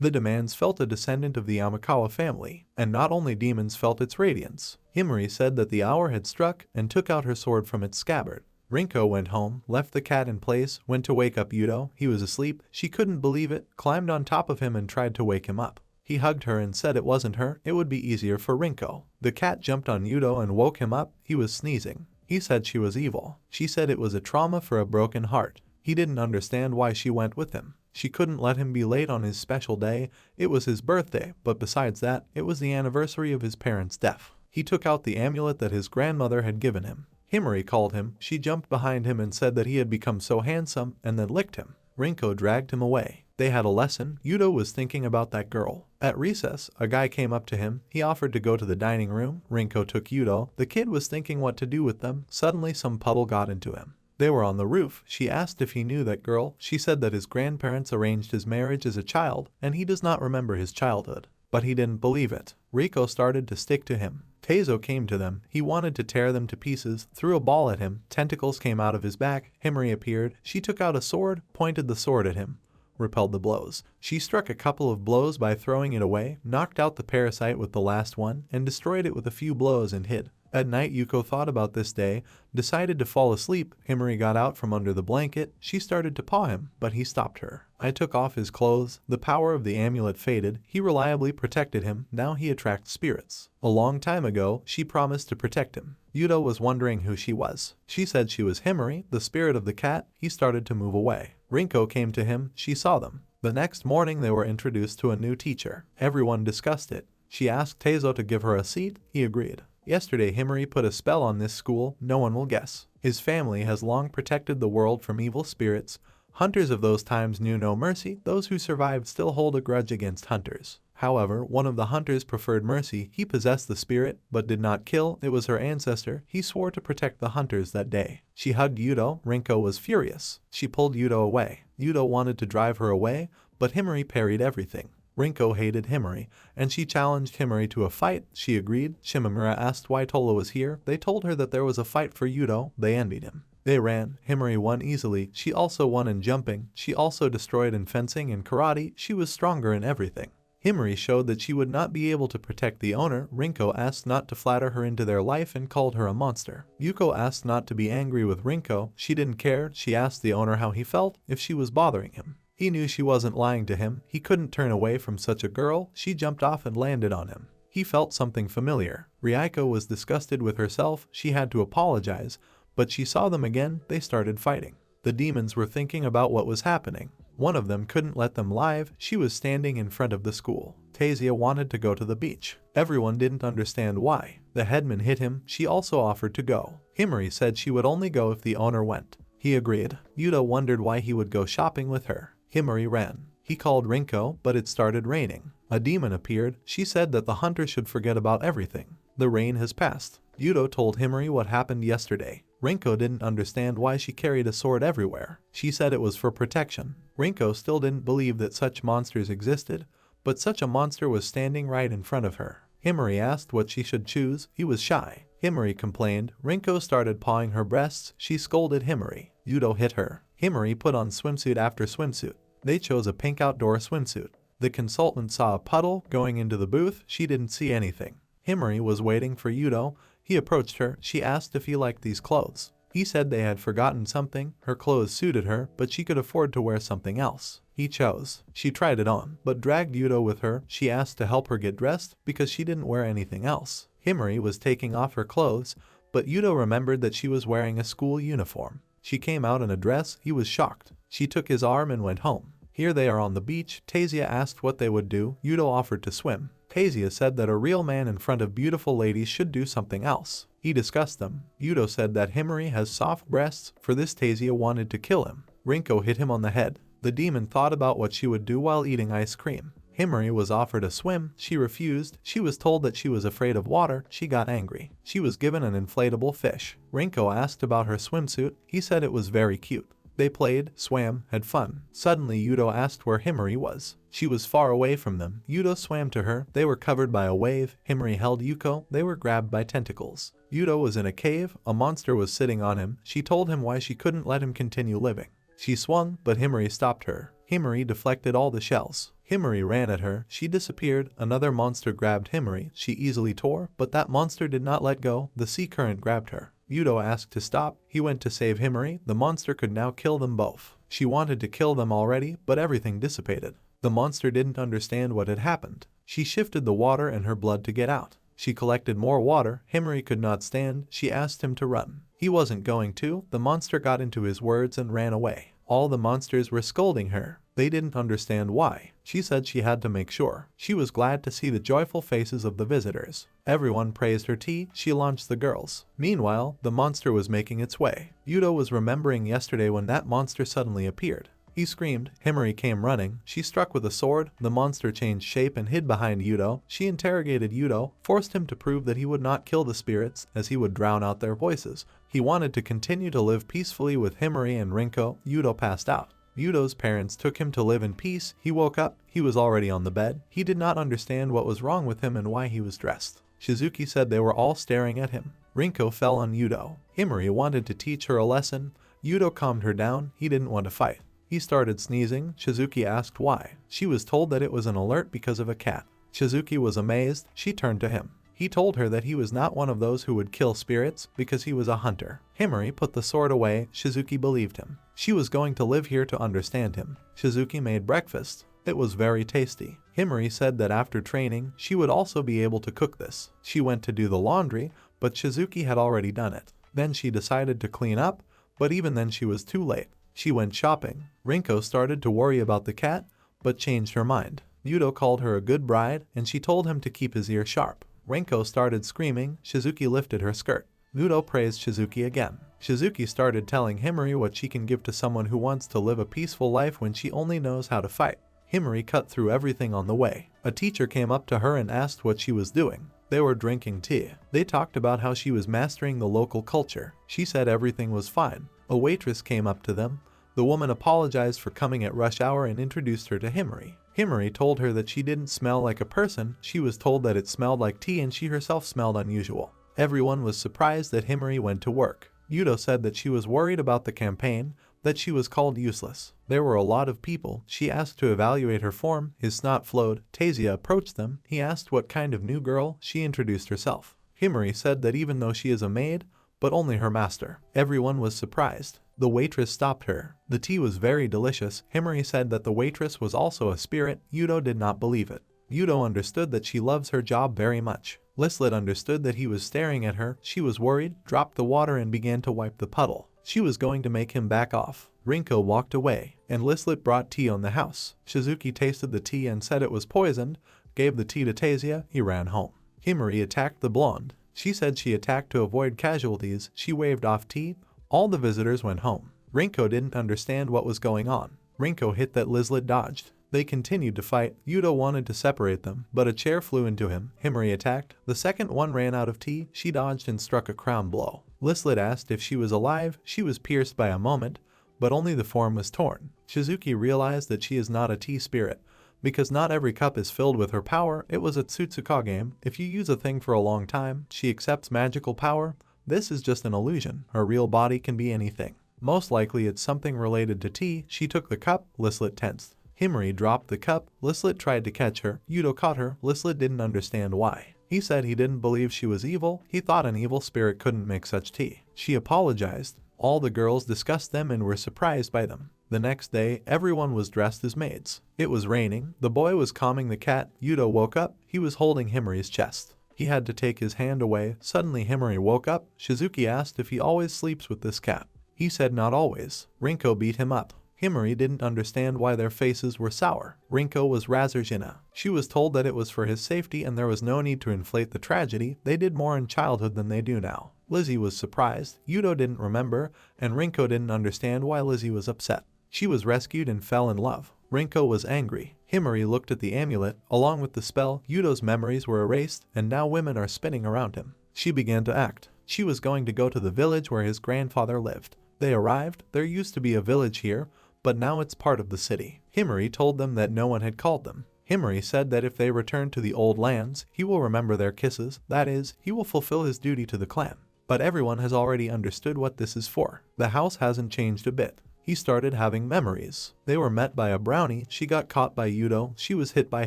The demands felt a descendant of the Yamakawa family, and not only demons felt its radiance. Himari said that the hour had struck and took out her sword from its scabbard. Rinko went home, left the cat in place, went to wake up Yuto. He was asleep. She couldn't believe it, climbed on top of him and tried to wake him up. He hugged her and said it wasn't her, it would be easier for Rinko. The cat jumped on Yuto and woke him up. He was sneezing. He said she was evil. She said it was a trauma for a broken heart. He didn't understand why she went with him. She couldn't let him be late on his special day. It was his birthday, but besides that, it was the anniversary of his parents' death. He took out the amulet that his grandmother had given him. Himari called him. She jumped behind him and said that he had become so handsome and then licked him. Rinko dragged him away. They had a lesson. Yuto was thinking about that girl. At recess, a guy came up to him. He offered to go to the dining room. Rinko took Yuto. The kid was thinking what to do with them. Suddenly some puddle got into him. They were on the roof. She asked if he knew that girl. She said that his grandparents arranged his marriage as a child and he does not remember his childhood. But he didn't believe it. Rinko started to stick to him. Teizo came to them. He wanted to tear them to pieces, threw a ball at him. Tentacles came out of his back. Himari appeared. She took out a sword, pointed the sword at him, repelled the blows. She struck a couple of blows by throwing it away, knocked out the parasite with the last one, and destroyed it with a few blows and hid. At night, Yuko thought about this day, decided to fall asleep. Himari got out from under the blanket. She started to paw him, but he stopped her. I took off his clothes. The power of the amulet faded. He reliably protected him. Now he attracts spirits. A long time ago, she promised to protect him. Yuto was wondering who she was. She said she was Himari, the spirit of the cat. He started to move away. Rinko came to him. She saw them. The next morning, they were introduced to a new teacher. Everyone discussed it. She asked Teizo to give her a seat. He agreed. Yesterday, Himari put a spell on this school. No one will guess. His family has long protected the world from evil spirits. Hunters of those times knew no mercy. Those who survived still hold a grudge against hunters. However, one of the hunters preferred mercy. He possessed the spirit, but did not kill. It was her ancestor. He swore to protect the hunters that day. She hugged Yuto. Rinko was furious. She pulled Yuto away. Yuto wanted to drive her away, but Himari parried everything. Rinko hated Himari, and she challenged Himari to a fight. She agreed. Shimamura asked why Tola was here. They told her that there was a fight for Yuto. They envied him. They ran. Himari won easily. She also won in jumping. She also destroyed in fencing and karate. She was stronger in everything. Himari showed that she would not be able to protect the owner. Rinko asked not to flatter her into their life and called her a monster. Yuko asked not to be angry with Rinko. She didn't care. She asked the owner how he felt, if she was bothering him. He knew she wasn't lying to him. He couldn't turn away from such a girl. She jumped off and landed on him. He felt something familiar. Ryuko was disgusted with herself. She had to apologize, but she saw them again. They started fighting. The demons were thinking about what was happening. One of them couldn't let them live. She was standing in front of the school. Tasia wanted to go to the beach. Everyone didn't understand why. The headman hit him. She also offered to go. Himari said she would only go if the owner went. He agreed. Yuto wondered why he would go shopping with her. Himari ran. He called Rinko, but it started raining. A demon appeared. She said that the hunter should forget about everything. The rain has passed. Yuto told Himari what happened yesterday. Rinko didn't understand why she carried a sword everywhere. She said it was for protection. Rinko still didn't believe that such monsters existed, but such a monster was standing right in front of her. Himari asked what she should choose. He was shy. Himari complained. Rinko started pawing her breasts. She scolded Himari. Yuto hit her. Himari put on swimsuit after swimsuit. They chose a pink outdoor swimsuit. The consultant saw a puddle going into the booth. She didn't see anything. Himari was waiting for Yuto. He approached her. She asked if he liked these clothes. He said they had forgotten something. Her clothes suited her, but she could afford to wear something else. He chose. She tried it on, but dragged Yuto with her. She asked to help her get dressed because she didn't wear anything else. Himari was taking off her clothes, but Yuto remembered that she was wearing a school uniform. She came out in a dress. He was shocked. She took his arm and went home. Here they are on the beach. Tasia asked what they would do. Yuto offered to swim. Tasia said that a real man in front of beautiful ladies should do something else. He discussed them. Yuto said that Himari has soft breasts. For this, Tasia wanted to kill him. Rinko hit him on the head. The demon thought about what she would do while eating ice cream. Himari was offered a swim. She refused. She was told that she was afraid of water. She got angry. She was given an inflatable fish. Rinko asked about her swimsuit. He said it was very cute. They played, swam, had fun. Suddenly, Yuto asked where Himari was. She was far away from them. Yuto swam to her. They were covered by a wave. Himari held Yuko. They were grabbed by tentacles. Yuto was in a cave. A monster was sitting on him. She told him why she couldn't let him continue living. She swung, but Himari stopped her. Himari deflected all the shells. Himari ran at her, she disappeared, another monster grabbed Himari, she easily tore, but that monster did not let go, the sea current grabbed her. Yuto asked to stop, he went to save Himari, the monster could now kill them both. She wanted to kill them already, but everything dissipated. The monster didn't understand what had happened. She shifted the water and her blood to get out. She collected more water, Himari could not stand, she asked him to run. He wasn't going to, the monster got into his words and ran away. All the monsters were scolding her. They didn't understand why. She said she had to make sure. She was glad to see the joyful faces of the visitors. Everyone praised her tea, she launched the girls. Meanwhile, the monster was making its way. Yuto was remembering yesterday when that monster suddenly appeared. He screamed, Himari came running, she struck with a sword, the monster changed shape and hid behind Yuto. She interrogated Yuto, forced him to prove that he would not kill the spirits, as he would drown out their voices. He wanted to continue to live peacefully with Himari and Rinko. Yuto passed out. Yuto's parents took him to live in peace. He woke up, he was already on the bed. He did not understand what was wrong with him and why he was dressed. Shizuki said they were all staring at him. Rinko fell on Yuto. Himari wanted to teach her a lesson. Yuto calmed her down, he didn't want to fight. He started sneezing, Shizuki asked why. She was told that it was an alert because of a cat. Shizuki was amazed, she turned to him. He told her that he was not one of those who would kill spirits, because he was a hunter. Himari put the sword away, Shizuki believed him. She was going to live here to understand him. Shizuki made breakfast. It was very tasty. Himari said that after training, she would also be able to cook this. She went to do the laundry, but Shizuki had already done it. Then she decided to clean up, but even then she was too late. She went shopping. Rinko started to worry about the cat, but changed her mind. Yuto called her a good bride, and she told him to keep his ear sharp. Rinko started screaming, Shizuki lifted her skirt. Yuto praised Shizuki again. Shizuki started telling Himari what she can give to someone who wants to live a peaceful life when she only knows how to fight. Himari cut through everything on the way. A teacher came up to her and asked what she was doing. They were drinking tea. They talked about how she was mastering the local culture. She said everything was fine. A waitress came up to them. The woman apologized for coming at rush hour and introduced her to Himari. Himari told her that she didn't smell like a person, she was told that it smelled like tea and she herself smelled unusual. Everyone was surprised that Himari went to work. Yuto said that she was worried about the campaign, that she was called useless. There were a lot of people. She asked to evaluate her form, his snot flowed. Tasia approached them. He asked what kind of new girl. She introduced herself. Himari said that even though she is a maid, but only her master. Everyone was surprised. The waitress stopped her. The tea was very delicious. Himari said that the waitress was also a spirit. Yuto did not believe it. Yuto understood that she loves her job very much. Lislet understood that he was staring at her. She was worried, dropped the water and began to wipe the puddle. She was going to make him back off. Rinko walked away, and Lislet brought tea on the house. Shizuki tasted the tea and said it was poisoned, gave the tea to Tasia, he ran home. Himari attacked the blonde. She said she attacked to avoid casualties. She waved off tea. All the visitors went home. Rinko didn't understand what was going on. Rinko hit that Lislet dodged. They continued to fight. Yuto wanted to separate them, but a chair flew into him. Himari attacked. The second one ran out of tea. She dodged and struck a crown blow. Lislet asked if she was alive. She was pierced by a moment, but only the form was torn. Shizuki realized that she is not a tea spirit, because not every cup is filled with her power. It was a Tsutsuka game. If you use a thing for a long time, she accepts magical power. This is just an illusion. Her real body can be anything. Most likely it's something related to tea. She took the cup. Lislet tensed. Himari dropped the cup. Lislet tried to catch her. Yuto caught her. Lislet didn't understand why. He said he didn't believe she was evil. He thought an evil spirit couldn't make such tea. She apologized. All the girls discussed them and were surprised by them. The next day, everyone was dressed as maids. It was raining. The boy was calming the cat. Yuto woke up. He was holding Himari's chest. He had to take his hand away. Suddenly Himari woke up. Shizuki asked if he always sleeps with this cat. He said not always. Rinko beat him up. Himari didn't understand why their faces were sour. Rinko was Razorjina. She was told that it was for his safety and there was no need to inflate the tragedy. They did more in childhood than they do now. Lizzie was surprised. Yuto didn't remember, and Rinko didn't understand why Lizzie was upset. She was rescued and fell in love. Rinko was angry. Himari looked at the amulet. Along with the spell, Yuto's memories were erased, and now women are spinning around him. She began to act. She was going to go to the village where his grandfather lived. They arrived. There used to be a village here, but now it's part of the city. Himari told them that no one had called them. Himari said that if they return to the old lands, he will remember their kisses. That is, he will fulfill his duty to the clan. But everyone has already understood what this is for. The house hasn't changed a bit. He started having memories. They were met by a brownie. She got caught by Yuto. She was hit by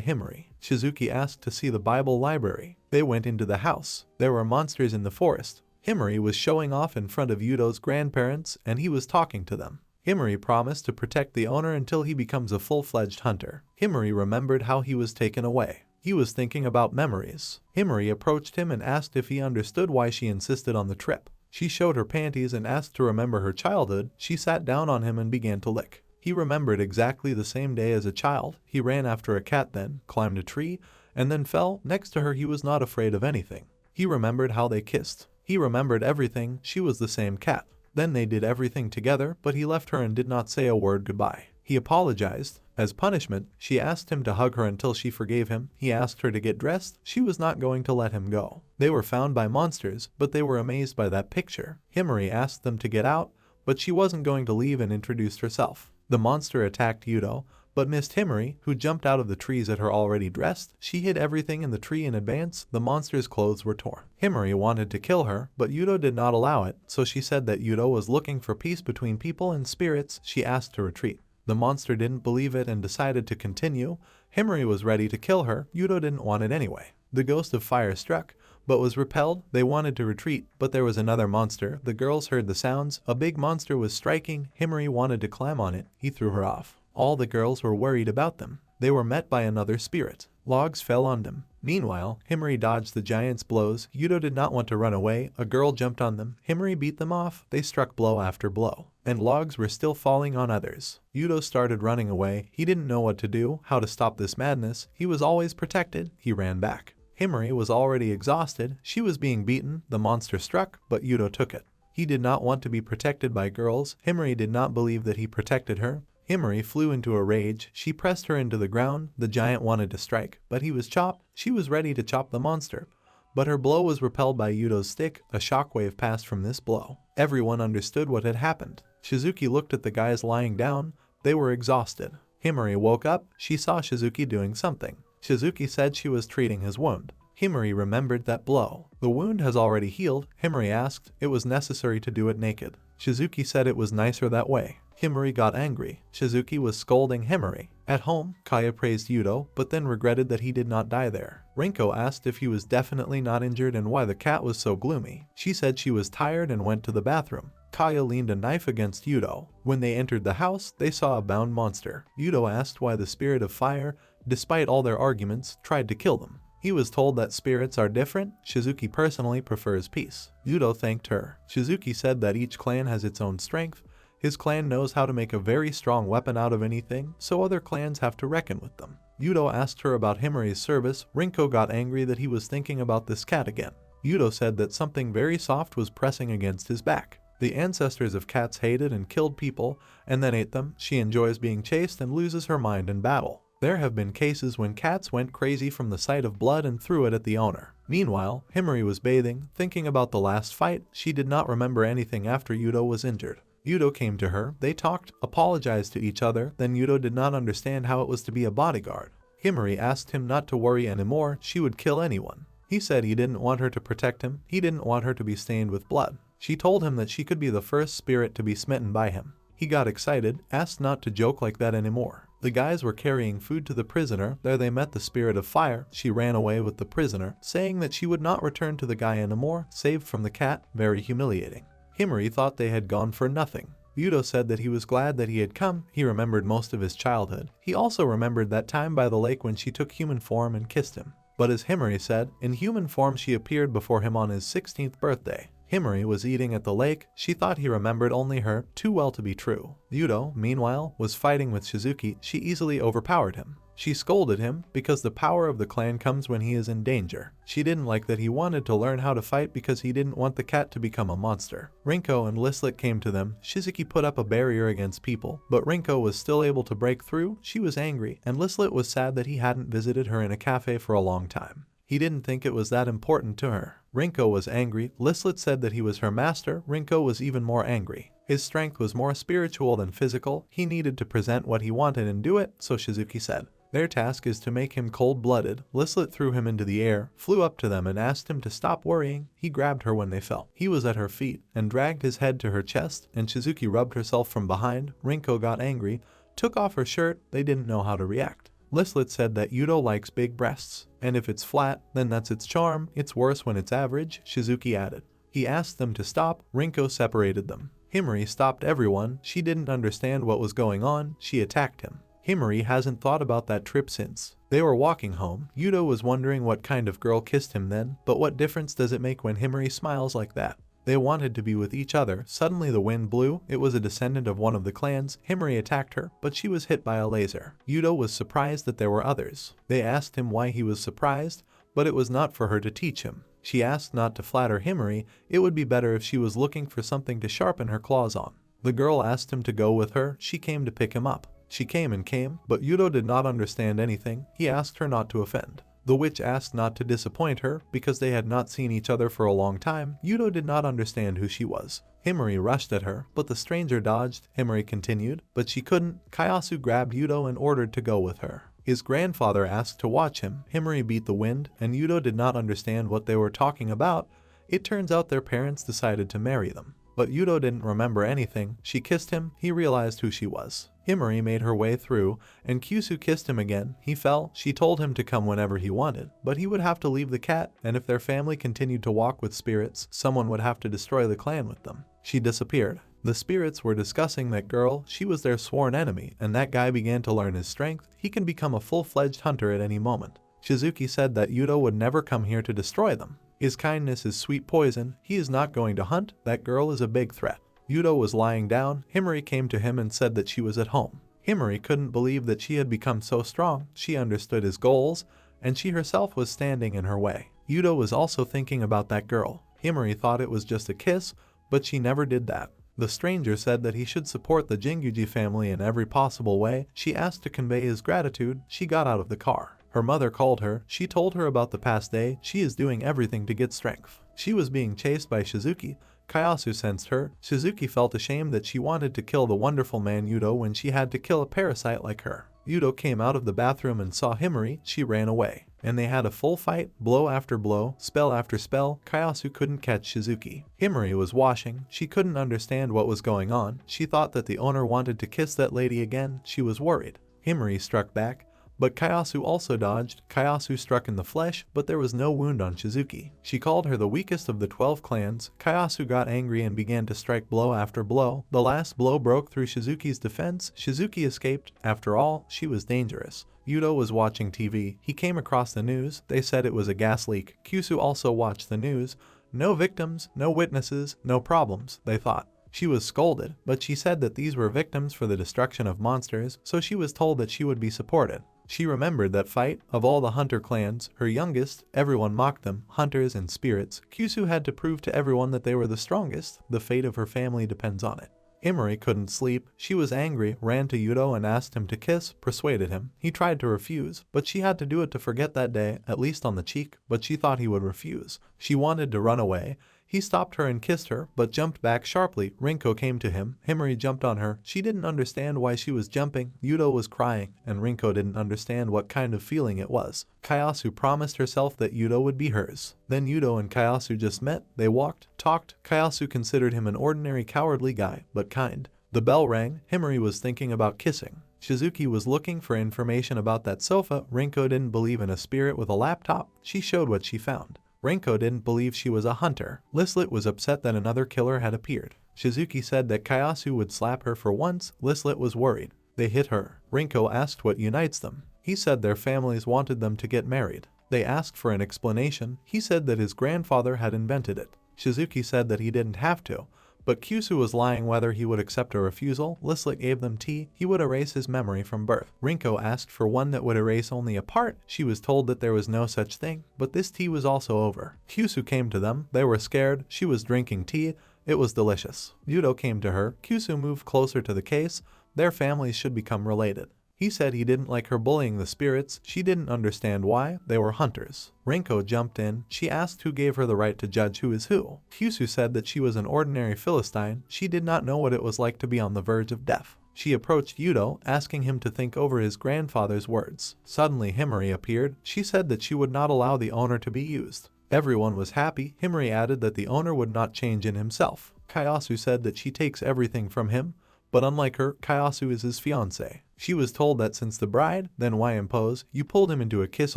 Himari. Shizuki asked to see the Bible library. They went into the house. There were monsters in the forest. Himari was showing off in front of Yuto's grandparents, and he was talking to them. Himari promised to protect the owner until he becomes a full-fledged hunter. Himari remembered how he was taken away. He was thinking about memories. Himari approached him and asked if he understood why she insisted on the trip. She showed her panties and asked to remember her childhood. She sat down on him and began to lick. He remembered exactly the same day as a child. He ran after a cat, then climbed a tree, and then fell. Next to her, he was not afraid of anything. He remembered how they kissed. He remembered everything. She was the same cat. Then they did everything together, but he left her and did not say a word goodbye. He apologized. As punishment, she asked him to hug her until she forgave him. He asked her to get dressed. She was not going to let him go. They were found by monsters, but they were amazed by that picture. Himari asked them to get out, but she wasn't going to leave and introduced herself. The monster attacked Yuto, but missed Himari, who jumped out of the trees at her already dressed. She hid everything in the tree in advance. The monster's clothes were torn. Himari wanted to kill her, but Yuto did not allow it, so she said that Yuto was looking for peace between people and spirits. She asked to retreat. The monster didn't believe it and decided to continue. Himari was ready to kill her. Yuto didn't want it anyway. The ghost of fire struck, but was repelled. They wanted to retreat, but there was another monster. The girls heard the sounds. A big monster was striking. Himari wanted to climb on it. He threw her off. All the girls were worried about them. They were met by another spirit. Logs fell on them. Meanwhile, Himari dodged the giant's blows. Yuto did not want to run away. A girl jumped on them. Himari beat them off. They struck blow after blow, and logs were still falling on others. Yuto started running away. He didn't know what to do, how to stop this madness. He was always protected. He ran back. Himari was already exhausted. She was being beaten. The monster struck, but Yuto took it. He did not want to be protected by girls. Himari did not believe that he protected her. Himari flew into a rage. She pressed her into the ground. The giant wanted to strike, but he was chopped. She was ready to chop the monster, but her blow was repelled by Yuto's stick. A shockwave passed from this blow. Everyone understood what had happened. Shizuki looked at the guys lying down. They were exhausted. Himari woke up. She saw Shizuki doing something. Shizuki said she was treating his wound. Himari remembered that blow. The wound has already healed. Himari asked. It was necessary to do it naked. Shizuki said it was nicer that way. Himari got angry. Shizuki was scolding Himari. At home, Kaya praised Yuto, but then regretted that he did not die there. Rinko asked if he was definitely not injured and why the cat was so gloomy. She said she was tired and went to the bathroom. Kaya leaned a knife against Yuto. When they entered the house, they saw a bound monster. Yuto asked why the spirit of fire, despite all their arguments, tried to kill them. He was told that spirits are different. Shizuki personally prefers peace. Yuto thanked her. Shizuki said that each clan has its own strength. His clan knows how to make a very strong weapon out of anything, so other clans have to reckon with them. Yuto asked her about Himari's service. Rinko got angry that he was thinking about this cat again. Yuto said that something very soft was pressing against his back. The ancestors of cats hated and killed people, and then ate them. She enjoys being chased and loses her mind in battle. There have been cases when cats went crazy from the sight of blood and threw it at the owner. Meanwhile, Himari was bathing, thinking about the last fight. She did not remember anything after Yuto was injured. Yuto came to her. They talked, apologized to each other. Then Yuto did not understand how it was to be a bodyguard. Himari asked him not to worry anymore. She would kill anyone. He said he didn't want her to protect him. He didn't want her to be stained with blood. She told him that she could be the first spirit to be smitten by him. He got excited, asked not to joke like that anymore. The guys were carrying food to the prisoner. There they met the spirit of fire. She ran away with the prisoner, saying that she would not return to the guy anymore, saved from the cat. Very humiliating. Himari thought they had gone for nothing. Yuto said that he was glad that he had come. He remembered most of his childhood. He also remembered that time by the lake when she took human form and kissed him. But as Himari said, in human form she appeared before him on his 16th birthday. Himari was eating at the lake. She thought he remembered only her, too well to be true. Yuto, meanwhile, was fighting with Shizuki. She easily overpowered him. She scolded him because the power of the clan comes when he is in danger. She didn't like that he wanted to learn how to fight because he didn't want the cat to become a monster. Rinko and Lislet came to them. Shizuki put up a barrier against people, but Rinko was still able to break through. She was angry, and Lislet was sad that he hadn't visited her in a cafe for a long time. He didn't think it was that important to her. Rinko was angry. Lislet said that he was her master. Rinko was even more angry. His strength was more spiritual than physical. He needed to present what he wanted and do it, so Shizuki said. Their task is to make him cold-blooded. Lislet threw him into the air, flew up to them and asked him to stop worrying. He grabbed her when they fell. He was at her feet and dragged his head to her chest, and Shizuki rubbed herself from behind. Rinko got angry, took off her shirt. They didn't know how to react. Lislet said that Yuto likes big breasts, and if it's flat, then that's its charm. It's worse when it's average, Shizuki added. He asked them to stop. Rinko separated them. Himari stopped everyone. She didn't understand what was going on. She attacked him. Himari hasn't thought about that trip since. They were walking home. Yuto was wondering what kind of girl kissed him then, but what difference does it make when Himari smiles like that? They wanted to be with each other. Suddenly the wind blew. It was a descendant of one of the clans. Himari attacked her, but she was hit by a laser. Yuto was surprised that there were others. They asked him why he was surprised, but it was not for her to teach him. She asked not to flatter Himari. It would be better if she was looking for something to sharpen her claws on. The girl asked him to go with her. She came to pick him up. She came and came, but Yuto did not understand anything. He asked her not to offend. The witch asked not to disappoint her because they had not seen each other for a long time. Yuto did not understand who she was. Himari rushed at her, but the stranger dodged. Himari continued, but she couldn't. Kayasu grabbed Yuto and ordered to go with her. His grandfather asked to watch him. Himari beat the wind, and Yuto did not understand what they were talking about. It turns out their parents decided to marry them. But Yuto didn't remember anything. She kissed him. He realized who she was. Himari made her way through, and Kyusu kissed him again. He fell. She told him to come whenever he wanted, but he would have to leave the cat, and if their family continued to walk with spirits, someone would have to destroy the clan with them. She disappeared. The spirits were discussing that girl. She was their sworn enemy, and that guy began to learn his strength. He can become a full-fledged hunter at any moment. Shizuki said that Yuto would never come here to destroy them. His kindness is sweet poison. He is not going to hunt. That girl is a big threat. Yuto was lying down. Himari came to him and said that she was at home. Himari couldn't believe that she had become so strong. She understood his goals, and she herself was standing in her way. Yuto was also thinking about that girl. Himari thought it was just a kiss, but she never did that. The stranger said that he should support the Jinguji family in every possible way. She asked to convey his gratitude. She got out of the car. Her mother called her. She told her about the past day. She is doing everything to get strength. She was being chased by Shizuki. Kayasu sensed her. Shizuki felt ashamed that she wanted to kill the wonderful man Yuto when she had to kill a parasite like her. Yuto came out of the bathroom and saw Himari. She ran away, and they had a full fight, blow after blow, spell after spell. Kayasu couldn't catch Shizuki. Himari was washing. She couldn't understand what was going on. She thought that the owner wanted to kiss that lady again. She was worried. Himari struck back, but Kayasu also dodged. Kayasu struck in the flesh, but there was no wound on Shizuki. She called her the weakest of the 12 clans. Kayasu got angry and began to strike blow after blow. The last blow broke through Shizuki's defense. Shizuki escaped. After all, she was dangerous. Yuto was watching TV. He came across the news. They said it was a gas leak. Kyusu also watched the news. No victims, no witnesses, no problems, they thought. She was scolded, but she said that these were victims for the destruction of monsters, so she was told that she would be supported. She remembered that fight. Of all the hunter clans, her youngest, everyone mocked them, hunters and spirits. Kyusu had to prove to everyone that they were the strongest. The fate of her family depends on it. Himari couldn't sleep. She was angry, ran to Yuto and asked him to kiss, persuaded him. He tried to refuse, but she had to do it to forget that day, at least on the cheek, but she thought he would refuse. She wanted to run away. He stopped her and kissed her, but jumped back sharply. Rinko came to him. Himari jumped on her. She didn't understand why she was jumping. Yuto was crying, and Rinko didn't understand what kind of feeling it was. Kayasu promised herself that Yuto would be hers. Then Yuto and Kayasu just met. They walked, talked. Kayasu considered him an ordinary cowardly guy, but kind. The bell rang. Himari was thinking about kissing. Shizuki was looking for information about that sofa. Rinko didn't believe in a spirit with a laptop. She showed what she found. Rinko didn't believe she was a hunter. Lislet was upset that another killer had appeared. Shizuki said that Kayasu would slap her for once. Lislet was worried. They hit her. Rinko asked what unites them. He said their families wanted them to get married. They asked for an explanation. He said that his grandfather had invented it. Shizuki said that he didn't have to, but Kyusu was lying whether he would accept a refusal. Lislet gave them tea. He would erase his memory from birth. Rinko asked for one that would erase only a part. She was told that there was no such thing, but this tea was also over. Kyusu came to them. They were scared. She was drinking tea. It was delicious. Yuto came to her. Kyusu moved closer to the case. Their families should become related. He said he didn't like her bullying the spirits. She didn't understand why. They were hunters. Rinko jumped in. She asked who gave her the right to judge who is who. Kyusu said that she was an ordinary Philistine. She did not know what it was like to be on the verge of death. She approached Yuto, asking him to think over his grandfather's words. Suddenly Himari appeared. She said that she would not allow the owner to be used. Everyone was happy. Himari added that the owner would not change in himself. Kyasu said that she takes everything from him, but unlike her, Kyasu is his fiancé. She was told that since the bride, then why impose, you pulled him into a kiss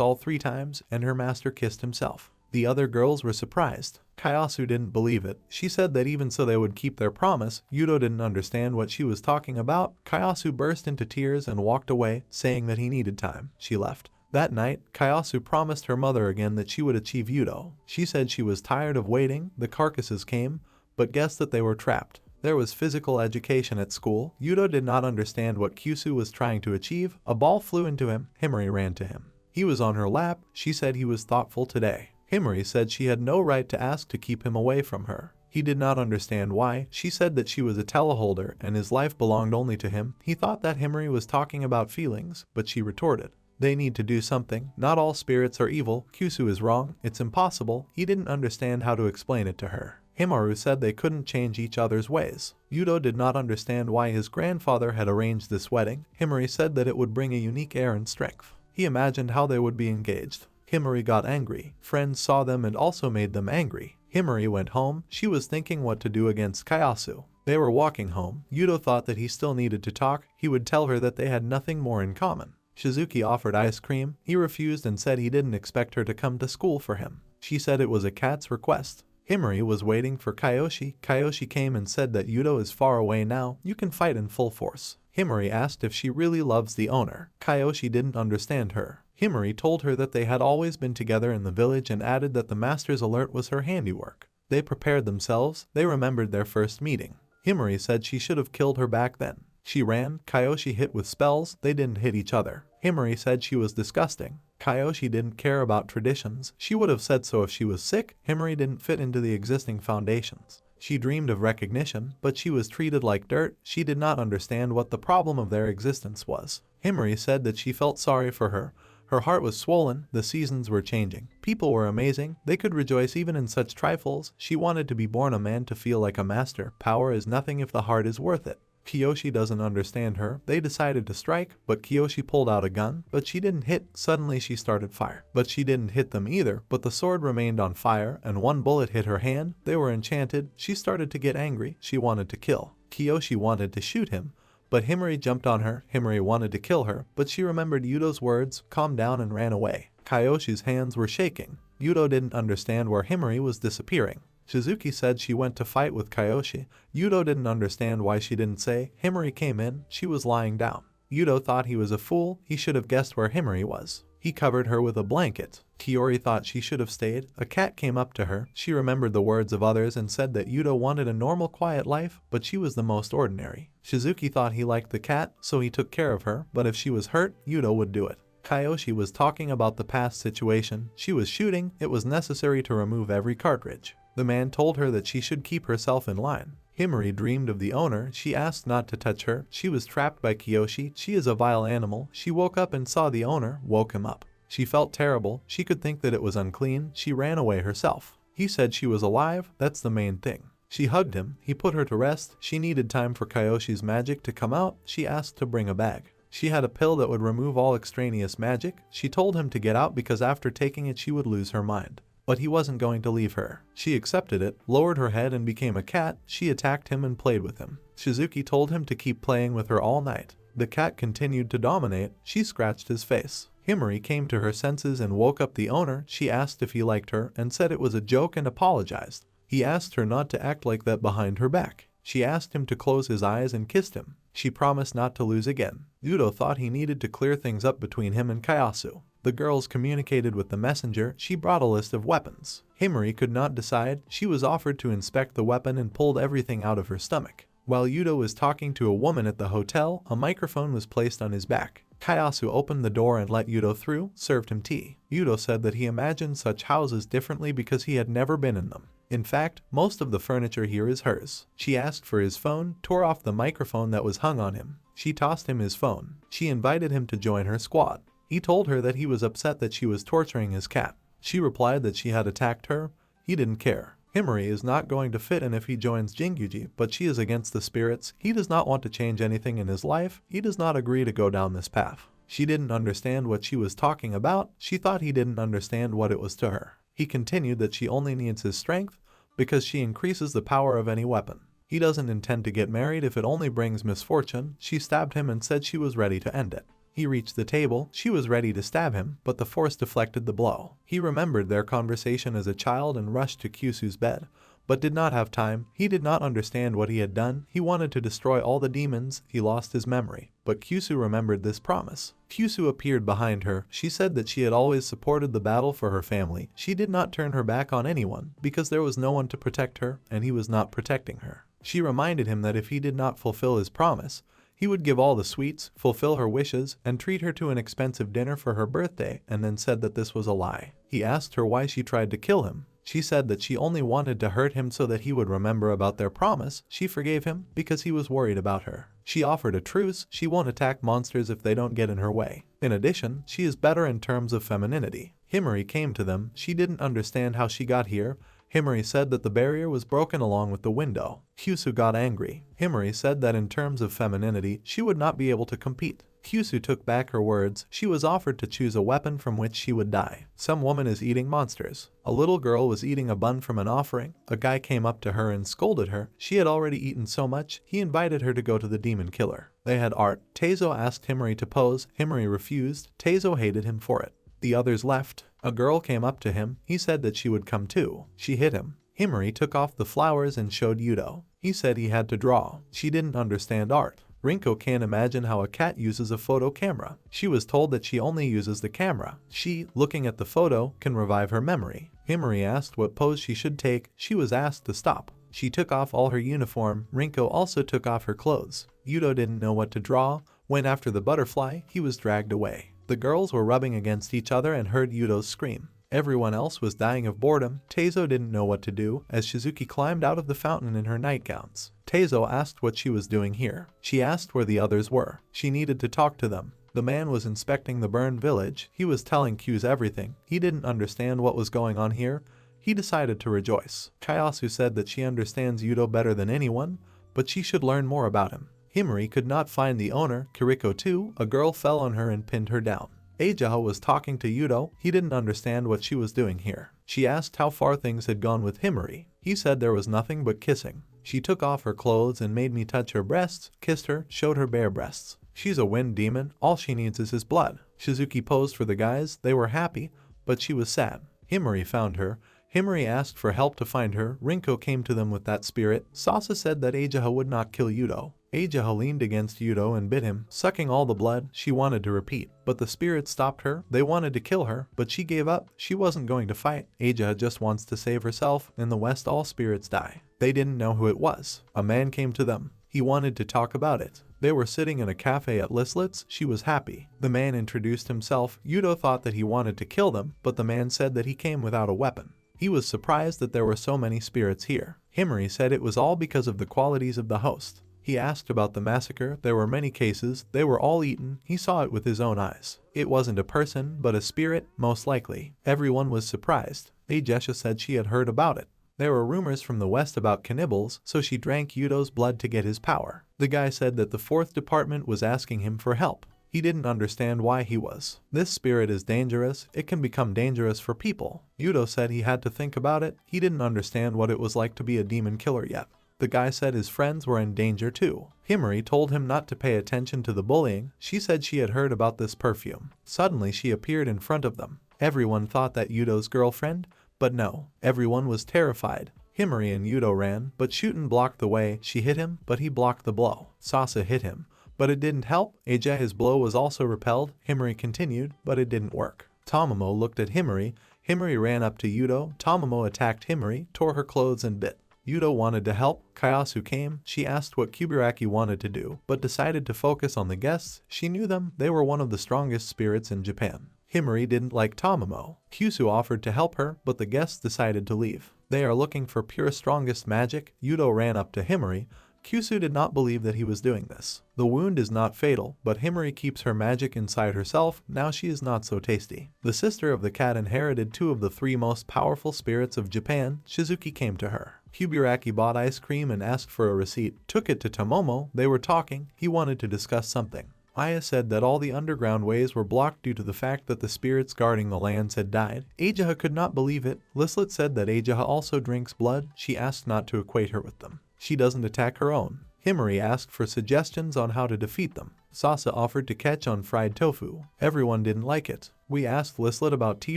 all 3 times, and her master kissed himself. The other girls were surprised. Kyasu didn't believe it. She said that even so they would keep their promise. Yuto didn't understand what she was talking about. Kyasu burst into tears and walked away, saying that he needed time. She left. That night, Kyasu promised her mother again that she would achieve Yuto. She said she was tired of waiting. The carcasses came, but guessed that they were trapped. There was physical education at school. Yuto did not understand what Kyusu was trying to achieve. A ball flew into him. Himari ran to him. He was on her lap. She said he was thoughtful today. Himari said she had no right to ask to keep him away from her. He did not understand why. She said that she was a teleholder and his life belonged only to him. He thought that Himari was talking about feelings, but she retorted, "They need to do something. Not all spirits are evil. Kyusu is wrong. It's impossible." He didn't understand how to explain it to her. Himaru said they couldn't change each other's ways. Yuto did not understand why his grandfather had arranged this wedding. Himari said that it would bring a unique air and strength. He imagined how they would be engaged. Himari got angry. Friends saw them and also made them angry. Himari went home. She was thinking what to do against Kyasu. They were walking home. Yuto thought that he still needed to talk. He would tell her that they had nothing more in common. Shizuki offered ice cream. He refused and said he didn't expect her to come to school for him. She said it was a cat's request. Himari was waiting for Kyoshi. Kyoshi came and said that Yuto is far away now. You can fight in full force. Himari asked if she really loves the owner. Kyoshi didn't understand her. Himari told her that they had always been together in the village and added that the master's alert was her handiwork. They prepared themselves. They remembered their first meeting. Himari said she should have killed her back then. She ran. Kyoshi hit with spells. They didn't hit each other. Himari said she was disgusting. Kyoshi didn't care about traditions. She would have said so if she was sick. Himari didn't fit into the existing foundations. She dreamed of recognition, but she was treated like dirt. She did not understand what the problem of their existence was. Himari said that she felt sorry for her. Her heart was swollen. The seasons were changing. People were amazing. They could rejoice even in such trifles. She wanted to be born a man to feel like a master. Power is nothing if the heart is worth it. Kiyoshi doesn't understand her. They decided to strike, but Kiyoshi pulled out a gun, but she didn't hit. Suddenly she started fire. But she didn't hit them either, but the sword remained on fire, and one bullet hit her hand. They were enchanted. She started to get angry. She wanted to kill. Kiyoshi wanted to shoot him, but Himari jumped on her. Himari wanted to kill her, but she remembered Yuto's words, calmed down and ran away. Kyoshi's hands were shaking. Yuto didn't understand where Himari was disappearing. Shizuki said she went to fight with Kyoshi. Yuto didn't understand why she didn't say. Himari came in. She was lying down. Yuto thought he was a fool. He should have guessed where Himari was. He covered her with a blanket. Kiori thought she should have stayed. A cat came up to her. She remembered the words of others and said that Yuto wanted a normal, quiet life, but she was the most ordinary. Shizuki thought he liked the cat, so he took care of her, but if she was hurt, Yuto would do it. Kyoshi was talking about the past situation. She was shooting. It was necessary to remove every cartridge. The man told her that she should keep herself in line. Himari dreamed of the owner. She asked not to touch her. She was trapped by Kiyoshi. She is a vile animal. She woke up and saw the owner, woke him up. She felt terrible. She could think that it was unclean. She ran away herself. He said she was alive. That's the main thing. She hugged him. He put her to rest. She needed time for Kyoshi's magic to come out. She asked to bring a bag. She had a pill that would remove all extraneous magic. She told him to get out because after taking it she would lose her mind. But he wasn't going to leave her. She accepted it, lowered her head and became a cat. She attacked him and played with him. Shizuki told him to keep playing with her all night. The cat continued to dominate. She scratched his face. Himari came to her senses and woke up the owner. She asked if he liked her and said it was a joke and apologized. He asked her not to act like that behind her back. She asked him to close his eyes and kissed him. She promised not to lose again. Yuto thought he needed to clear things up between him and Kyasu. The girls communicated with the messenger. She brought a list of weapons. Himari could not decide. She was offered to inspect the weapon and pulled everything out of her stomach. While Yuto was talking to a woman at the hotel, a microphone was placed on his back. Kyasu opened the door and let Yuto through, served him tea. Yuto said that he imagined such houses differently because he had never been in them. In fact, most of the furniture here is hers. She asked for his phone, tore off the microphone that was hung on him. She tossed him his phone. She invited him to join her squad. He told her that he was upset that she was torturing his cat. She replied that she had attacked her. He didn't care. Himari is not going to fit in if he joins Jinguji, but she is against the spirits. He does not want to change anything in his life. He does not agree to go down this path. She didn't understand what she was talking about. She thought he didn't understand what it was to her. He continued that she only needs his strength because she increases the power of any weapon. He doesn't intend to get married if it only brings misfortune. She stabbed him and said she was ready to end it. He reached the table. She was ready to stab him, but the force deflected the blow. He remembered their conversation as a child and rushed to Kyusu's bed, but did not have time. He did not understand what he had done. He wanted to destroy all the demons. He lost his memory, but Kyusu remembered this promise. Kyusu appeared behind her. She said that she had always supported the battle for her family. She did not turn her back on anyone because there was no one to protect her, and he was not protecting her. She reminded him that if he did not fulfill his promise, he would give all the sweets, fulfill her wishes, and treat her to an expensive dinner for her birthday, and then said that this was a lie. He asked her why she tried to kill him. She said that she only wanted to hurt him so that he would remember about their promise. She forgave him because he was worried about her. She offered a truce. She won't attack monsters if they don't get in her way. In addition, she is better in terms of femininity. Himari came to them. She didn't understand how she got here. Himari said that the barrier was broken along with the window. Kyusu got angry. Himari said that in terms of femininity, she would not be able to compete. Kyusu took back her words. She was offered to choose a weapon from which she would die. Some woman is eating monsters. A little girl was eating a bun from an offering. A guy came up to her and scolded her. She had already eaten so much, he invited her to go to the demon killer. They had art. Teizo asked Himari to pose. Himari refused. Teizo hated him for it. The others left. A girl came up to him. He said that she would come too. She hit him. Himari took off the flowers and showed Yuto. He said he had to draw. She didn't understand art. Rinko can't imagine how a cat uses a photo camera. She was told that she only uses the camera. She, looking at the photo, can revive her memory. Himari asked what pose she should take. She was asked to stop. She took off all her uniform. Rinko also took off her clothes. Yuto didn't know what to draw. Went after the butterfly. He was dragged away. The girls were rubbing against each other and heard Yuto's scream. Everyone else was dying of boredom. Teizo didn't know what to do as Shizuki climbed out of the fountain in her nightgowns. Teizo asked what she was doing here. She asked where the others were. She needed to talk to them. The man was inspecting the burned village. He was telling Q's everything. He didn't understand what was going on here. He decided to rejoice. Kayasu said that she understands Yuto better than anyone, but she should learn more about him. Himari could not find the owner. Kiriko too. A girl fell on her and pinned her down. Eijaha was talking to Yuto. He didn't understand what she was doing here. She asked how far things had gone with Himari. He said there was nothing but kissing. She took off her clothes and made me touch her breasts, kissed her, showed her bare breasts. She's a wind demon. All she needs is his blood. Shizuki posed for the guys. They were happy, but she was sad. Himari found her. Himari asked for help to find her. Rinko came to them with that spirit. Sasa said that Eijaha would not kill Yuto. Eijaha leaned against Yuto and bit him, sucking all the blood. She wanted to repeat, but the spirits stopped her. They wanted to kill her, but she gave up. She wasn't going to fight. Eijaha just wants to save herself. In the West, all spirits die. They didn't know who it was. A man came to them. He wanted to talk about it. They were sitting in a cafe at Lislet's. She was happy. The man introduced himself. Yuto thought that he wanted to kill them, but the man said that he came without a weapon. He was surprised that there were so many spirits here. Himari said it was all because of the qualities of the host. He asked about the massacre. There were many cases. They were all eaten. He saw it with his own eyes. It wasn't a person, but a spirit, most likely. Everyone was surprised. Eijesha said she had heard about it. There were rumors from the West about cannibals, so she drank Yuto's blood to get his power. The guy said that the 4th department was asking him for help. He didn't understand why he was. This spirit is dangerous. It can become dangerous for people. Yuto said he had to think about it. He didn't understand what it was like to be a demon killer yet. The guy said his friends were in danger too. Himari told him not to pay attention to the bullying. She said she had heard about this perfume. Suddenly she appeared in front of them. Everyone thought that Yuto's girlfriend, but no. Everyone was terrified. Himari and Yuto ran, but Shuten blocked the way. She hit him, but he blocked the blow. Sasa hit him, but it didn't help. His blow was also repelled. Himari continued, but it didn't work. Tamamo looked at Himari. Himari ran up to Yuto. Tamamo attacked Himari, tore her clothes and bit. Yuto wanted to help. Kayasu came. She asked what Kuburaki wanted to do, but decided to focus on the guests. She knew them. They were one of the strongest spirits in Japan. Himari didn't like Tamamo. Kyusu offered to help her, but the guests decided to leave. They are looking for pure strongest magic. Yuto ran up to Himari. Kyusu did not believe that he was doing this. The wound is not fatal, but Himari keeps her magic inside herself, now she is not so tasty. The sister of the cat inherited 2 of the 3 most powerful spirits of Japan. Shizuki came to her. Kuburaki bought ice cream and asked for a receipt, took it to Tomomo, they were talking, he wanted to discuss something. Aya said that all the underground ways were blocked due to the fact that the spirits guarding the lands had died. Ajaha could not believe it. Lislet said that Ajaha also drinks blood. She asked not to equate her with them. She doesn't attack her own. Himari asked for suggestions on how to defeat them. Sasa offered to catch on fried tofu. Everyone didn't like it. We asked Lislet about tea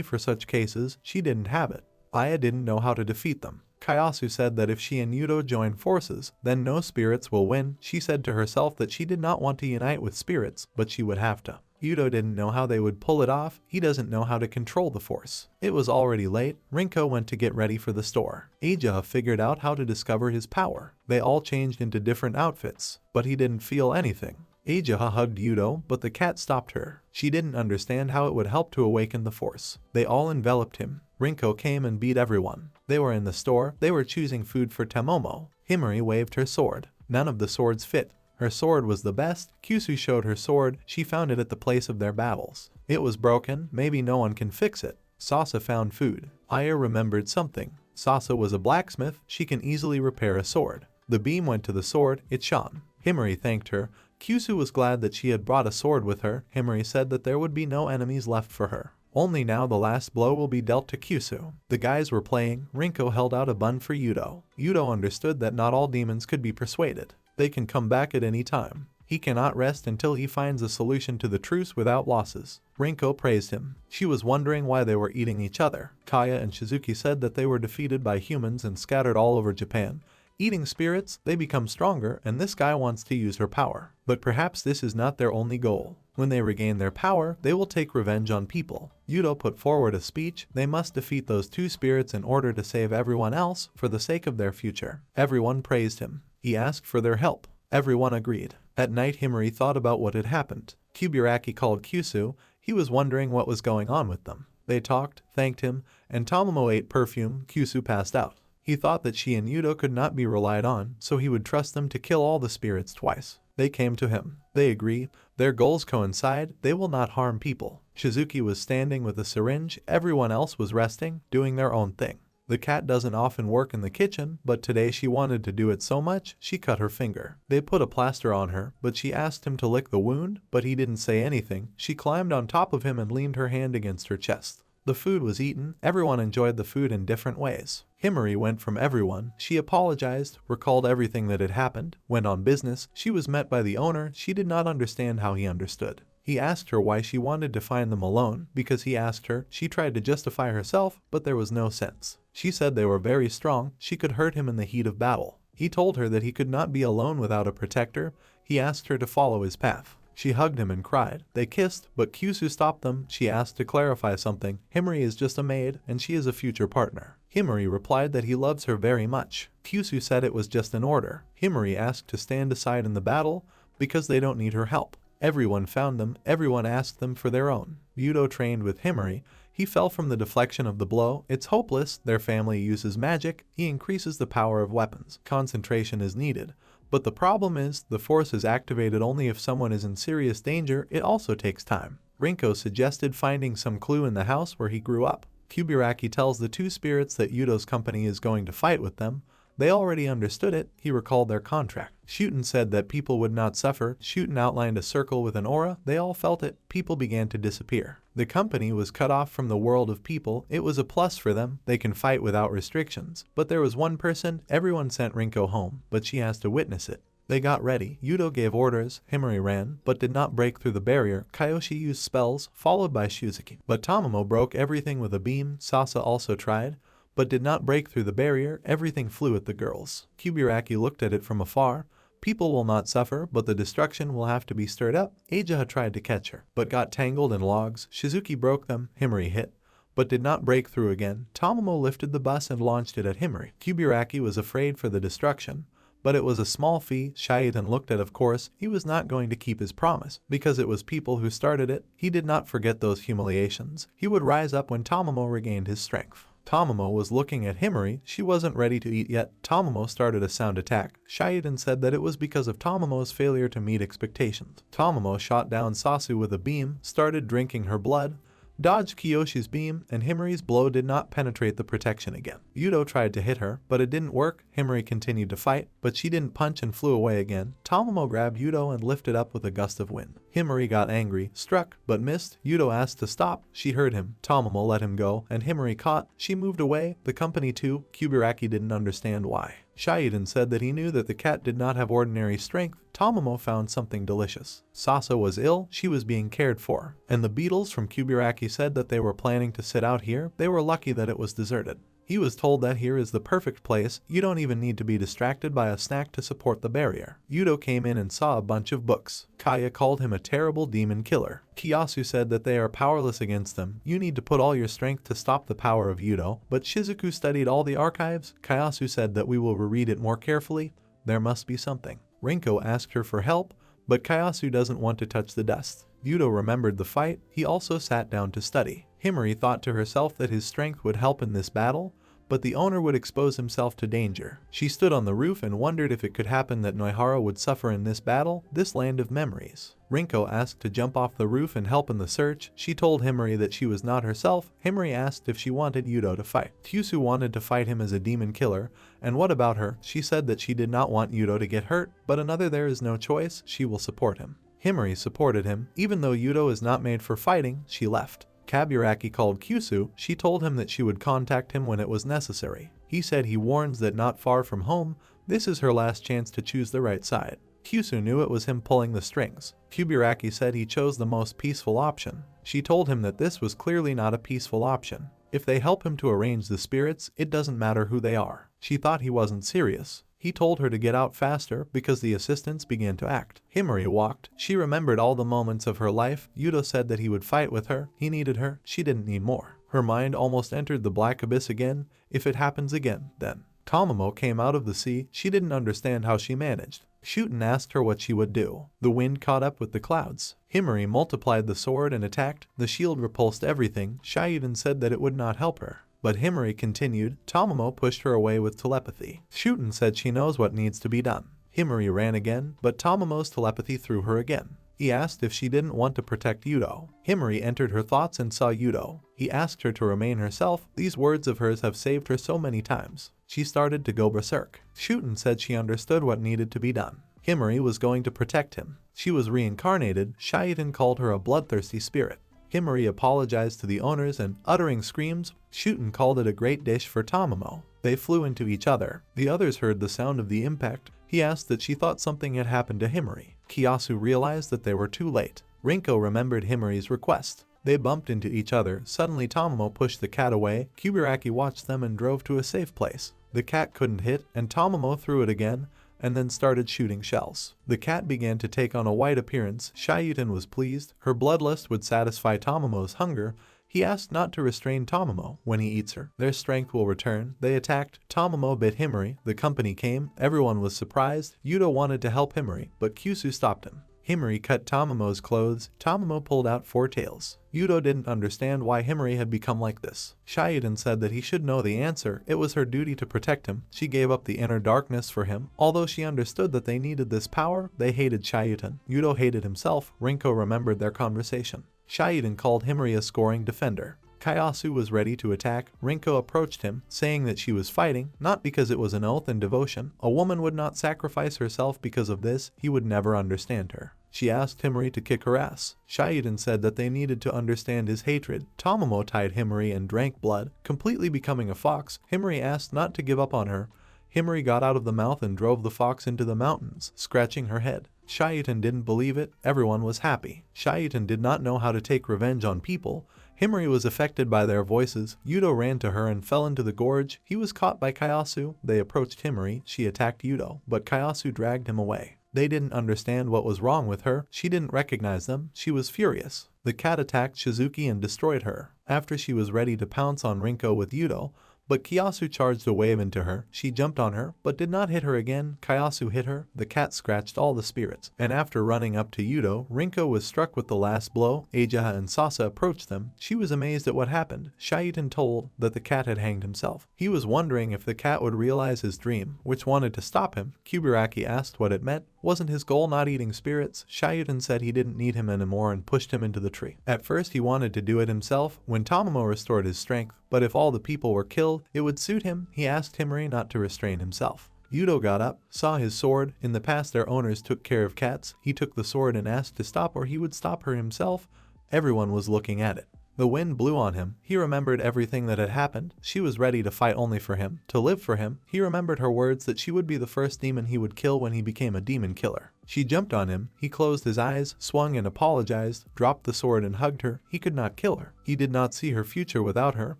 for such cases. She didn't have it. Aya didn't know how to defeat them. Kayasu said that if she and Yuto join forces, then no spirits will win. She said to herself that she did not want to unite with spirits, but she would have to. Yuto didn't know how they would pull it off. He doesn't know how to control the force. It was already late. Rinko went to get ready for the store. Ajaha figured out how to discover his power. They all changed into different outfits, but he didn't feel anything. Ajaha hugged Yuto, but the cat stopped her. She didn't understand how it would help to awaken the force. They all enveloped him. Rinko came and beat everyone. They were in the store. They were choosing food for Tomomo. Himari waved her sword. None of the swords fit. Her sword was the best. Kyusu showed her sword. She found it at the place of their battles. It was broken. Maybe no one can fix it. Sasa found food. Aya remembered something. Sasa was a blacksmith. She can easily repair a sword. The beam went to the sword. It shone. Himari thanked her. Kyusu was glad that she had brought a sword with her. Himari said that there would be no enemies left for her. Only now the last blow will be dealt to Kyusu. The guys were playing. Rinko held out a bun for Yuto. Yuto understood that not all demons could be persuaded. They can come back at any time. He cannot rest until he finds a solution to the truce without losses. Rinko praised him. She was wondering why they were eating each other. Kaya and Shizuki said that they were defeated by humans and scattered all over Japan. Eating spirits, they become stronger, and this guy wants to use her power. But perhaps this is not their only goal. When they regain their power, they will take revenge on people. Yuto put forward a speech. They must defeat those 2 spirits in order to save everyone else for the sake of their future. Everyone praised him. He asked for their help. Everyone agreed. At night, Himari thought about what had happened. Kuburaki called Kyusu. He was wondering what was going on with them. They talked, thanked him, and Tomomo ate perfume. Kyusu passed out. He thought that she and Yuto could not be relied on, so he would trust them to kill all the spirits twice. They came to him. They agree. Their goals coincide. They will not harm people. Shizuki was standing with a syringe. Everyone else was resting, doing their own thing. The cat doesn't often work in the kitchen, but today she wanted to do it so much, she cut her finger. They put a plaster on her, but she asked him to lick the wound, but he didn't say anything. She climbed on top of him and leaned her hand against her chest. The food was eaten. Everyone enjoyed the food in different ways. Himari went from everyone. She apologized, recalled everything that had happened, went on business. She was met by the owner. She did not understand how he understood. He asked her why she wanted to find them alone. Because he asked her, she tried to justify herself, but there was no sense. She said they were very strong. She could hurt him in the heat of battle. He told her that he could not be alone without a protector. He asked her to follow his path. She hugged him and cried. They kissed, but Kyusu stopped them. She asked to clarify something. Himari is just a maid, and she is a future partner. Himari replied that he loves her very much. Kyusu said it was just an order. Himari asked to stand aside in the battle because they don't need her help. Everyone found them. Everyone asked them for their own. Yuto trained with Himari. He fell from the deflection of the blow. It's hopeless. Their family uses magic. He increases the power of weapons. Concentration is needed. But the problem is, the force is activated only if someone is in serious danger. It also takes time. Rinko suggested finding some clue in the house where he grew up. Kuburaki tells the 2 spirits that Yuto's company is going to fight with them. They already understood it. He recalled their contract. Shuten said that people would not suffer. Shuten outlined a circle with an aura. They all felt it. People began to disappear. The company was cut off from the world of people. It was a plus for them. They can fight without restrictions. But there was one person. Everyone sent Rinko home, but she has to witness it. They got ready. Yuto gave orders. Himari ran, but did not break through the barrier. Kyoshi used spells, followed by Shizuki. But Tomomo broke everything with a beam. Sasa also tried, but did not break through the barrier. Everything flew at the girls. Kuburaki looked at it from afar. People will not suffer, but the destruction will have to be stirred up. Ajaha tried to catch her, but got tangled in logs. Shizuki broke them. Himari hit, but did not break through again. Tomomo lifted the bus and launched it at Himari. Kuburaki was afraid for the destruction, but it was a small fee. Shaitan looked at, of course, he was not going to keep his promise, because it was people who started it. He did not forget those humiliations. He would rise up when Tomomo regained his strength. Tamamo was looking at Himari. She wasn't ready to eat yet. Tamamo started a sound attack. Shayuten said that it was because of Tamamo's failure to meet expectations. Tamamo shot down Sasu with a beam, started drinking her blood, dodged Kiyoshi's beam, and Himari's blow did not penetrate the protection again. Yuto tried to hit her, but it didn't work. Himari continued to fight, but she didn't punch and flew away again. Tamamo grabbed Yuto and lifted up with a gust of wind. Himari got angry, struck, but missed. Yuto asked to stop. She heard him. Tamamo let him go, and Himari caught. She moved away. The company too. Kubiraki didn't understand why. Shayuten said that he knew that the cat did not have ordinary strength. Tamamo found something delicious. Sasa was ill, she was being cared for. And the beetles from Kubiraki said that they were planning to sit out here. They were lucky that it was deserted. He was told that here is the perfect place. You don't even need to be distracted by a snack to support the barrier. Yuto came in and saw a bunch of books. Kaya called him a terrible demon killer. Kiyasu said that they are powerless against them. You need to put all your strength to stop the power of Yuto. But Shizuku studied all the archives. Kiyasu said that we will reread it more carefully. There must be something. Rinko asked her for help, but Kiyasu doesn't want to touch the dust. Yuto remembered the fight. He also sat down to study. Himari thought to herself that his strength would help in this battle, but the owner would expose himself to danger. She stood on the roof and wondered if it could happen that Noihara would suffer in this battle, this land of memories. Rinko asked to jump off the roof and help in the search. She told Himari that she was not herself. Himari asked if she wanted Yuto to fight. Kyusu wanted to fight him as a demon killer, and what about her? She said that she did not want Yuto to get hurt, but another there is no choice, she will support him. Himari supported him. Even though Yuto is not made for fighting, she left. Kabiraki called Kyusu. She told him that she would contact him when it was necessary. He said he warns that not far from home, this is her last chance to choose the right side. Kyusu knew it was him pulling the strings. Kubiraki said he chose the most peaceful option. She told him that this was clearly not a peaceful option. If they help him to arrange the spirits, it doesn't matter who they are. She thought he wasn't serious. He told her to get out faster because the assistants began to act. Himari walked. She remembered all the moments of her life. Yuto said that he would fight with her. He needed her. She didn't need more. Her mind almost entered the black abyss again. If it happens again, then. Tamamo came out of the sea. She didn't understand how she managed. Shuten asked her what she would do. The wind caught up with the clouds. Himari multiplied the sword and attacked. The shield repulsed everything. Shayuden said that it would not help her. But Himari continued. Tamamo pushed her away with telepathy. Shuten said she knows what needs to be done. Himari ran again, but Tamamo's telepathy threw her again. He asked if she didn't want to protect Yuto. Himari entered her thoughts and saw Yuto. He asked her to remain herself. These words of hers have saved her so many times. She started to go berserk. Shuten said she understood what needed to be done. Himari was going to protect him. She was reincarnated. Shayuden called her a bloodthirsty spirit. Himari apologized to the owners and, uttering screams, Shuten called it a great dish for Tamamo. They flew into each other. The others heard the sound of the impact. He asked that she thought something had happened to Himari. Kiyasu realized that they were too late. Rinko remembered Himari's request. They bumped into each other. Suddenly Tamamo pushed the cat away. Kubiraki watched them and drove to a safe place. The cat couldn't hit, and Tamamo threw it again, and then started shooting shells. The cat began to take on a white appearance. Shayuten was pleased. Her bloodlust would satisfy Tamamo's hunger. He asked not to restrain Tamamo. When he eats her, their strength will return. They attacked. Tamamo bit Himari. The company came. Everyone was surprised. Yuto wanted to help Himari, but Kyusu stopped him. Himari cut Tamamo's clothes. Tamamo pulled out 4 tails. Yuto didn't understand why Himari had become like this. Shayuden said that he should know the answer. It was her duty to protect him. She gave up the inner darkness for him. Although she understood that they needed this power, they hated Shayuden. Yuto hated himself. Rinko remembered their conversation. Shayuden called Himari a scoring defender. Kiyasu was ready to attack. Rinko approached him, saying that she was fighting, not because it was an oath and devotion. A woman would not sacrifice herself because of this. He would never understand her. She asked Himari to kick her ass. Shayuden said that they needed to understand his hatred. Tamamo tied Himari and drank blood, completely becoming a fox. Himari asked not to give up on her. Himari got out of the mouth and drove the fox into the mountains, scratching her head. Shayuten didn't believe it. Everyone was happy. Shayuten did not know how to take revenge on people. Himari was affected by their voices. Yuto ran to her and fell into the gorge. He was caught by Kiyasu. They approached Himari. She attacked Yuto, but Kiyasu dragged him away. They didn't understand what was wrong with her. She didn't recognize them. She was furious. The cat attacked Shizuki and destroyed her. After she was ready to pounce on Rinko with Yuto, but Kiyasu charged a wave into her. She jumped on her, but did not hit her again. Kiyasu hit her. The cat scratched all the spirits, and after running up to Yuto, Rinko was struck with the last blow. Ajaha and Sasa approached them. She was amazed at what happened. Shaitan told that the cat had hanged himself. He was wondering if the cat would realize his dream, which wanted to stop him. Kuburaki asked what it meant. Wasn't his goal not eating spirits? Shaitan said he didn't need him anymore and pushed him into the tree. At first he wanted to do it himself when Tamamo restored his strength, but if all the people were killed, it would suit him. He asked Himari not to restrain himself. Yuto got up, saw his sword. In the past their owners took care of cats. He took the sword and asked to stop or he would stop her himself. Everyone was looking at it. The wind blew on him. He remembered everything that had happened. She was ready to fight only for him, to live for him. He remembered her words that she would be the first demon he would kill when he became a demon killer. She jumped on him. He closed his eyes, swung and apologized, dropped the sword and hugged her. He could not kill her. He did not see her future without her.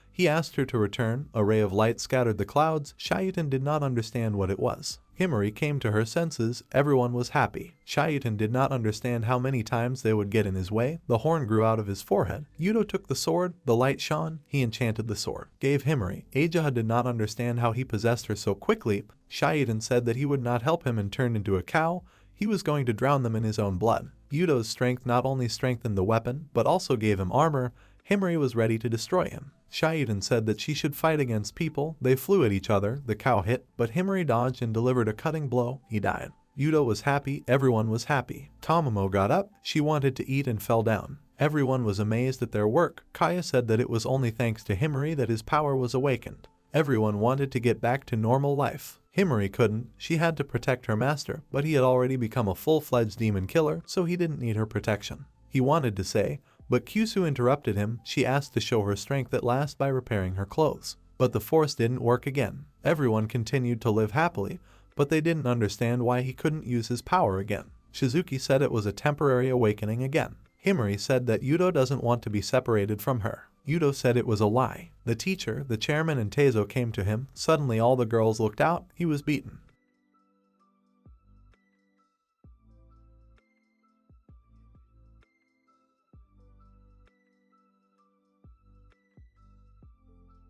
He asked her to return. A ray of light scattered the clouds. Shaitan did not understand what it was. Himari came to her senses. Everyone was happy. Shaitan did not understand how many times they would get in his way. The horn grew out of his forehead. Yuto took the sword. The light shone. He enchanted the sword. Gave Himari. Ajaha did not understand how he possessed her so quickly. Shaitan said that he would not help him and turned into a cow. He was going to drown them in his own blood. Yuto's strength not only strengthened the weapon, but also gave him armor. Himari was ready to destroy him. Shaitan said that she should fight against people. They flew at each other. The cow hit, but Himari dodged and delivered a cutting blow. He died. Yuto was happy. Everyone was happy. Tamamo got up. She wanted to eat and fell down. Everyone was amazed at their work. Kaya said that it was only thanks to Himari that his power was awakened. Everyone wanted to get back to normal life. Himari couldn't. She had to protect her master, but he had already become a full-fledged demon killer, so he didn't need her protection. He wanted to say, but Kyusu interrupted him. She asked to show her strength at last by repairing her clothes. But the force didn't work again. Everyone continued to live happily, but they didn't understand why he couldn't use his power again. Shizuki said it was a temporary awakening again. Himari said that Yuto doesn't want to be separated from her. Yuto said it was a lie. The teacher, the chairman and Teizo came to him. Suddenly all the girls looked out. He was beaten.